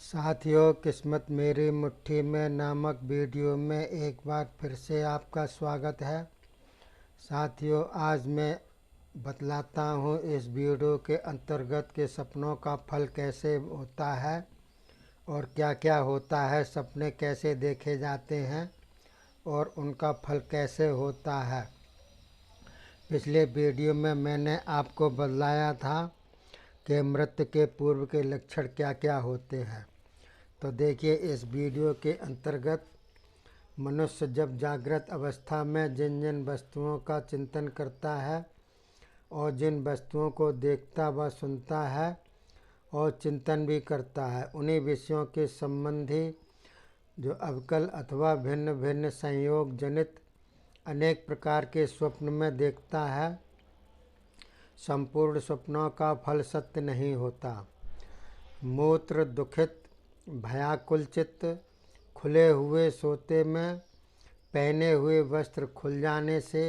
साथियों, किस्मत मेरी मुट्ठी में नामक वीडियो में एक बार फिर से आपका स्वागत है। साथियों, आज मैं बतलाता हूँ इस वीडियो के अंतर्गत के सपनों का फल कैसे होता है और क्या क्या होता है, सपने कैसे देखे जाते हैं और उनका फल कैसे होता है। पिछले वीडियो में मैंने आपको बतलाया था कि मृत्यु के पूर्व के लक्षण क्या क्या होते हैं। तो देखिए, इस वीडियो के अंतर्गत मनुष्य जब जागृत अवस्था में जिन जिन वस्तुओं का चिंतन करता है और जिन वस्तुओं को देखता व सुनता है और चिंतन भी करता है, उन्हीं विषयों के संबंधी जो अवकल अथवा भिन्न भिन्न संयोग जनित अनेक प्रकार के स्वप्न में देखता है, संपूर्ण स्वप्नों का फल सत्य नहीं होता। मूत्र दुखित भयाकुल चित्त, खुले हुए सोते में पहने हुए वस्त्र खुल जाने से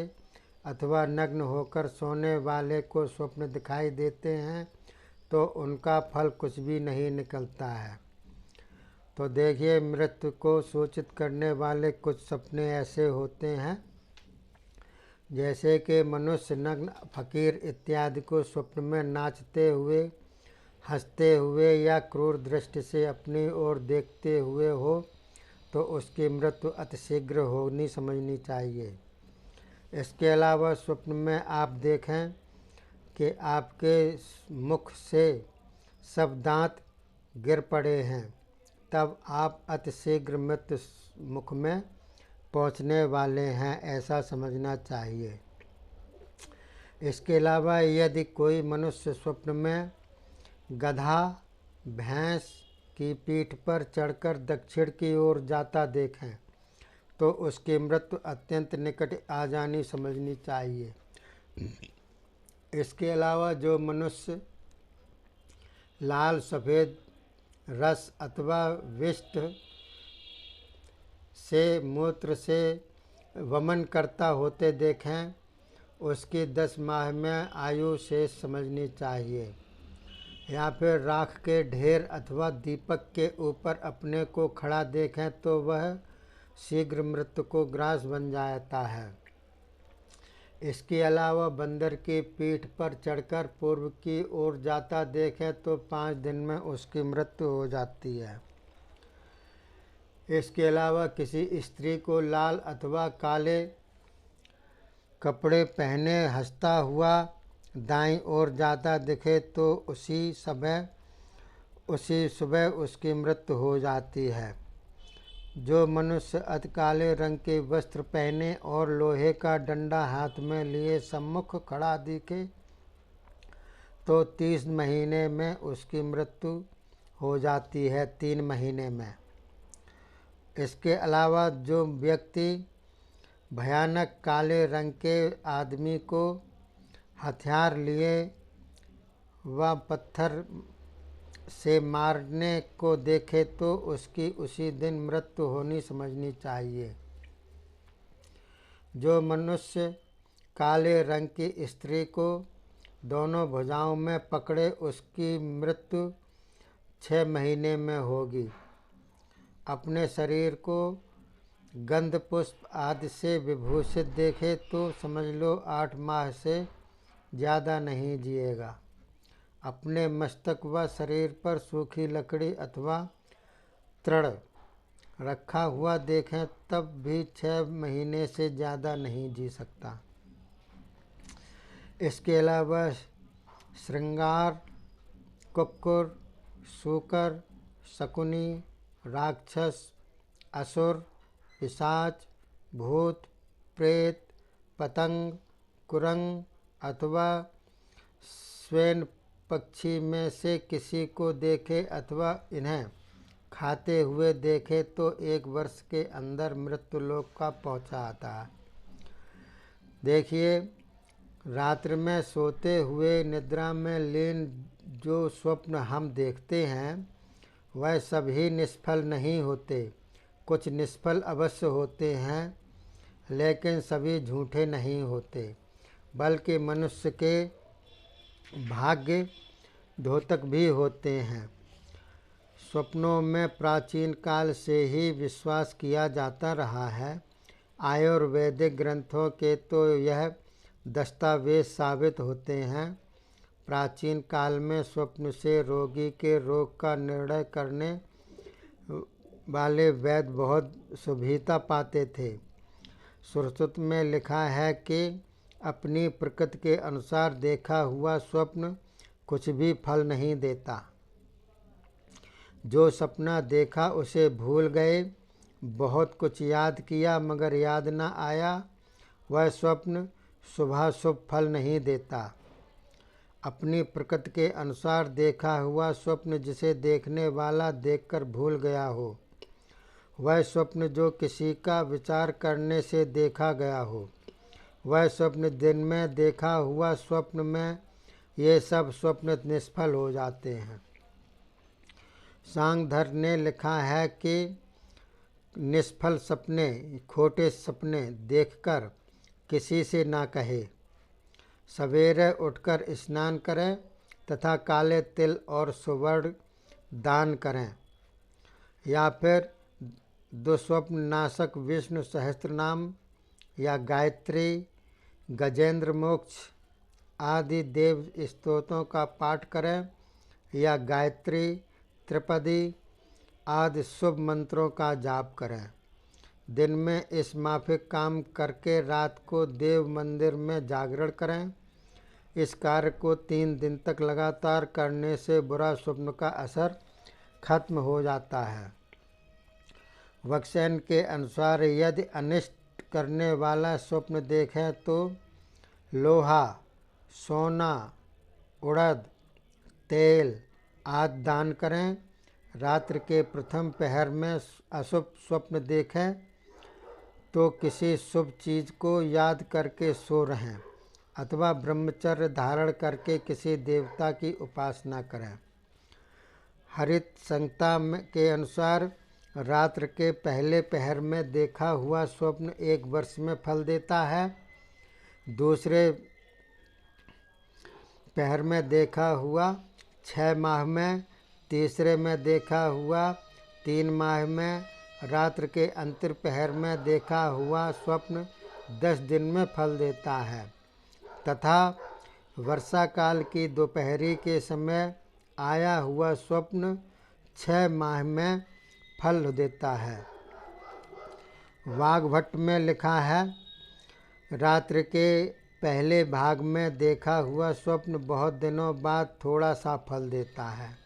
अथवा नग्न होकर सोने वाले को स्वप्न दिखाई देते हैं तो उनका फल कुछ भी नहीं निकलता है। तो देखिए, मृत्यु को सूचित करने वाले कुछ सपने ऐसे होते हैं जैसे कि मनुष्य नग्न, फकीर इत्यादि को स्वप्न में नाचते हुए, हंसते हुए या क्रूर दृष्टि से अपनी ओर देखते हुए हो तो उसकी मृत्यु अतिशीघ्र होनी समझनी चाहिए। इसके अलावा स्वप्न में आप देखें कि आपके मुख से सब दांत गिर पड़े हैं, तब आप अतिशीघ्र मृत्यु मुख में पहुंचने वाले हैं, ऐसा समझना चाहिए। इसके अलावा यदि कोई मनुष्य स्वप्न में गधा भैंस की पीठ पर चढ़कर दक्षिण की ओर जाता देखें तो उसकी मृत्यु अत्यंत निकट आ जानी समझनी चाहिए। इसके अलावा जो मनुष्य लाल सफ़ेद रस अथवा विष्ट से मूत्र से वमन करता होते देखें, उसकी 10 माह में आयु शेष समझनी चाहिए। या फिर राख के ढेर अथवा दीपक के ऊपर अपने को खड़ा देखें तो वह शीघ्र मृत्यु को ग्रास बन जाता है। इसके अलावा बंदर की पीठ पर चढ़कर पूर्व की ओर जाता देखें तो 5 दिन में उसकी मृत्यु हो जाती है। इसके अलावा किसी स्त्री को लाल अथवा काले कपड़े पहने हंसता हुआ दाईं ओर जाता दिखे तो उसी सुबह उसकी मृत्यु हो जाती है। जो मनुष्य अति काले रंग के वस्त्र पहने और लोहे का डंडा हाथ में लिए सम्मुख खड़ा दिखे तो 30 महीने में उसकी मृत्यु हो जाती है, 3 महीने में। इसके अलावा जो व्यक्ति भयानक काले रंग के आदमी को हथियार लिए व पत्थर से मारने को देखे तो उसकी उसी दिन मृत्यु होनी समझनी चाहिए। जो मनुष्य काले रंग की स्त्री को दोनों भुजाओं में पकड़े उसकी मृत्यु 6 महीने में होगी। अपने शरीर को गंध पुष्प आदि से विभूषित देखे तो समझ लो 8 माह से ज़्यादा नहीं जिएगा। अपने मस्तक व शरीर पर सूखी लकड़ी अथवा तृण रखा हुआ देखें तब भी 6 महीने से ज़्यादा नहीं जी सकता। इसके अलावा श्रृंगार, कुक्कुर, शूकर, शकुनी, राक्षस, असुर, पिशाच, भूत, प्रेत, पतंग, कुरंग अथवा स्वैन पक्षी में से किसी को देखे अथवा इन्हें खाते हुए देखे तो 1 वर्ष के अंदर मृत्यु लोक का पहुंचा आता है। देखिए, रात्रि में सोते हुए निद्रा में लीन जो स्वप्न हम देखते हैं वह सभी निष्फल नहीं होते। कुछ निष्फल अवश्य होते हैं लेकिन सभी झूठे नहीं होते, बल्कि मनुष्य के भाग्य द्योतक भी होते हैं। स्वप्नों में प्राचीन काल से ही विश्वास किया जाता रहा है। आयुर्वेदिक ग्रंथों के तो यह दस्तावेज साबित होते हैं। प्राचीन काल में स्वप्न से रोगी के रोग का निर्णय करने वाले वैद्य बहुत सुविधा पाते थे। सुश्रुत में लिखा है कि अपनी प्रकृति के अनुसार देखा हुआ स्वप्न कुछ भी फल नहीं देता। जो सपना देखा उसे भूल गए, बहुत कुछ याद किया मगर याद न आया, वह स्वप्न शुभाशुभ फल नहीं देता। अपनी प्रकृति के अनुसार देखा हुआ स्वप्न जिसे देखने वाला देखकर भूल गया हो, वह स्वप्न जो किसी का विचार करने से देखा गया हो, वह स्वप्न दिन में देखा हुआ स्वप्न में ये सब स्वप्न निष्फल हो जाते हैं। सांगधर ने लिखा है कि निष्फल सपने, खोटे सपने देखकर किसी से ना कहे। सवेरे उठकर स्नान करें तथा काले तिल और सुवर्ण दान करें, या फिर दुस्वप्न नाशक विष्णु सहस्त्रनाम या गायत्री, गजेंद्र मोक्ष आदि देव स्तोत्रों का पाठ करें, या गायत्री, त्रिपदी आदि शुभ मंत्रों का जाप करें। दिन में इस माफिक काम करके रात को देव मंदिर में जागरण करें। इस कार्य को 3 दिन तक लगातार करने से बुरा स्वप्न का असर खत्म हो जाता है। वक्सेन के अनुसार यदि अनिष्ट करने वाला स्वप्न देखें तो लोहा, सोना, उड़द, तेल आदि दान करें। रात्रि के प्रथम पहर में अशुभ स्वप्न देखें तो किसी शुभ चीज़ को याद करके सो रहें अथवा ब्रह्मचर्य धारण करके किसी देवता की उपासना करें। हरित संहिता के अनुसार रात्र के पहले पहर में देखा हुआ स्वप्न 1 वर्ष में फल देता है, दूसरे पहर में देखा हुआ 6 माह में, तीसरे में देखा हुआ 3 माह में, रात्र के अंतिम पहर में देखा हुआ स्वप्न 10 दिन में फल देता है तथा वर्षा काल की दोपहरी के समय आया हुआ स्वप्न 6 माह में फल देता है। वाग्भट में लिखा है, रात्रि के पहले भाग में देखा हुआ स्वप्न बहुत दिनों बाद थोड़ा सा फल देता है।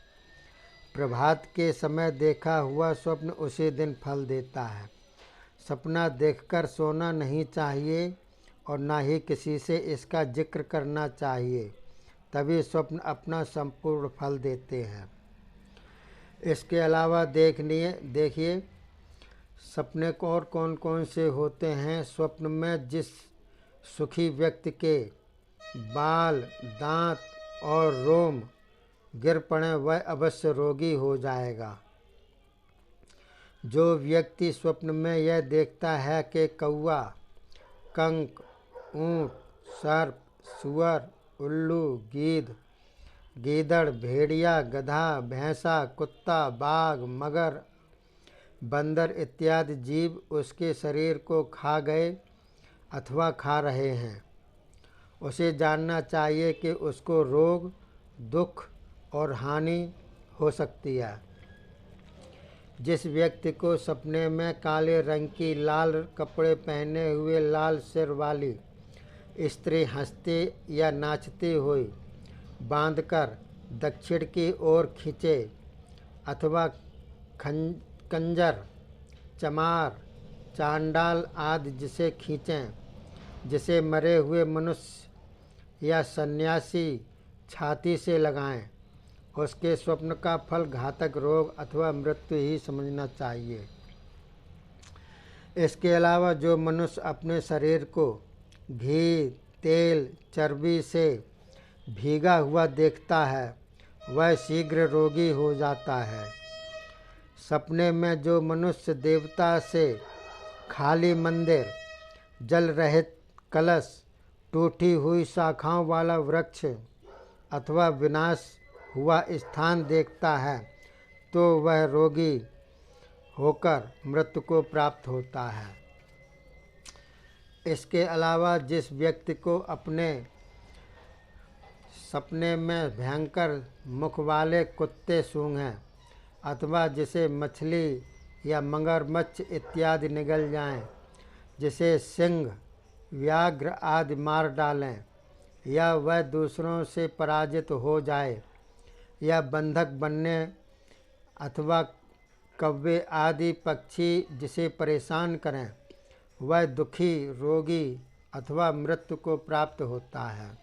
प्रभात के समय देखा हुआ स्वप्न उसी दिन फल देता है। सपना देखकर सोना नहीं चाहिए और ना ही किसी से इसका जिक्र करना चाहिए, तभी स्वप्न अपना संपूर्ण फल देते हैं। इसके अलावा देखिए सपने को और कौन कौन से होते हैं। स्वप्न में जिस सुखी व्यक्ति के बाल, दांत और रोम गिर पड़े वह अवश्य रोगी हो जाएगा। जो व्यक्ति स्वप्न में यह देखता है कि कौवा, कंक, ऊंट, सर्प, सुअर, उल्लू, गीदड़, भेड़िया, गधा, भैंसा, कुत्ता, बाघ, मगर, बंदर इत्यादि जीव उसके शरीर को खा गए अथवा खा रहे हैं, उसे जानना चाहिए कि उसको रोग, दुख और हानि हो सकती है। जिस व्यक्ति को सपने में काले रंग की लाल कपड़े पहने हुए लाल सिर वाली स्त्री हंसती या नाचती हुई बांधकर दक्षिण की ओर खींचे अथवा कंजर, चमार, चांडाल आदि जिसे खींचें, जिसे मरे हुए मनुष्य या सन्यासी छाती से लगाएं, उसके स्वप्न का फल घातक रोग अथवा मृत्यु ही समझना चाहिए। इसके अलावा जो मनुष्य अपने शरीर को घी, तेल, चर्बी से भीगा हुआ देखता है वह शीघ्र रोगी हो जाता है। सपने में जो मनुष्य देवता से खाली मंदिर, जल रहित कलश, टूटी हुई शाखाओं वाला वृक्ष अथवा विनाश हुआ स्थान देखता है तो वह रोगी होकर मृत्यु को प्राप्त होता है। इसके अलावा जिस व्यक्ति को अपने सपने में भयंकर मुख वाले कुत्ते सूंघें अथवा जिसे मछली या मगरमच्छ इत्यादि निगल जाएं, जिसे सिंह व्याघ्र आदि मार डालें, या वह दूसरों से पराजित हो जाए, या बंधक बनने अथवा कौवे आदि पक्षी जिसे परेशान करें, वह दुखी, रोगी अथवा मृत्यु को प्राप्त होता है।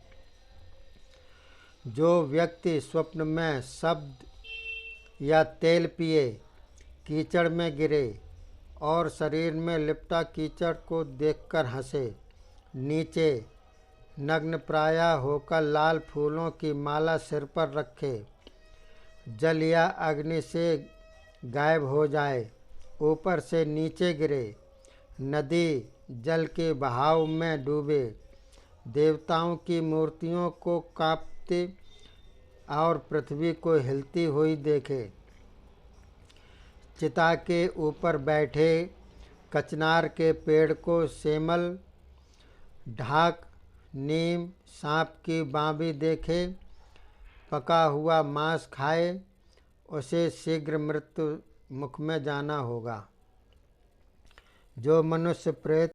जो व्यक्ति स्वप्न में शब्द या तेल पिए, कीचड़ में गिरे और शरीर में लिपटा कीचड़ को देखकर हंसे, नीचे नग्न प्रायः होकर लाल फूलों की माला सिर पर रखे, जल या अग्नि से गायब हो जाए, ऊपर से नीचे गिरे, नदी जल के बहाव में डूबे, देवताओं की मूर्तियों को कांपते और पृथ्वी को हिलती हुई देखे, चिता के ऊपर बैठे कचनार के पेड़ को सेमल, ढाक, नीम, सांप की बाँबी देखे, पका हुआ मांस खाए, उसे शीघ्र मृत्यु मुख में जाना होगा। जो मनुष्य प्रेत